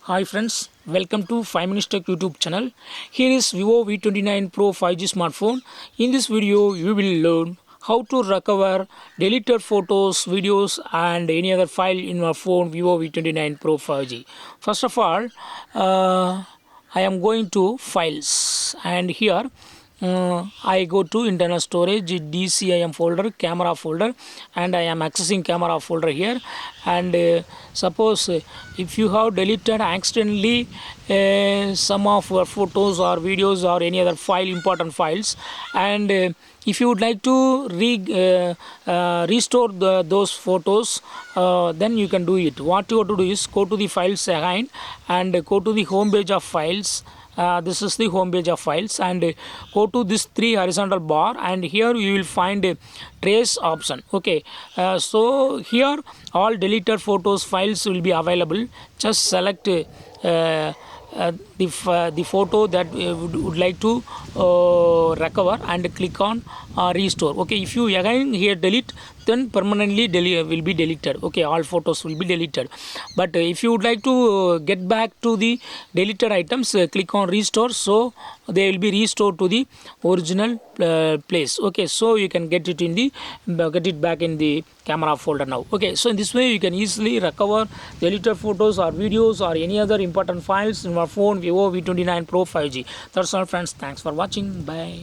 Hi friends, welcome to 5 Minutes Tech YouTube channel. Here is Vivo V29 Pro 5G smartphone. In this video, you will learn how to recover deleted photos, videos and any other file in your phone Vivo V29 Pro 5G. First of all, I am going to files and here I go to internal storage DCIM folder, camera folder, and I am accessing camera folder here. And suppose if you have deleted accidentally some of your photos or videos or any other file, important files, and if you would like to restore those photos, then you can do it. What you have to do is go to the files again and go to the home page of files. This is the home page of files, and go to this 3 horizontal bar, and here you will find a trace option. Okay, so here all deleted photos files will be available. Just select the photo that would like to recover and click on restore. Okay, if you again here delete, then permanently will be deleted. Okay, all photos will be deleted. But if you would like to get back to the deleted items, click on restore, so they will be restored to the original place. Okay, so you can get it back in the camera folder now. Okay, so in this way you can easily recover deleted photos or videos or any other important files in your phone Vivo V29 Pro 5G. That's all friends, thanks for watching, bye.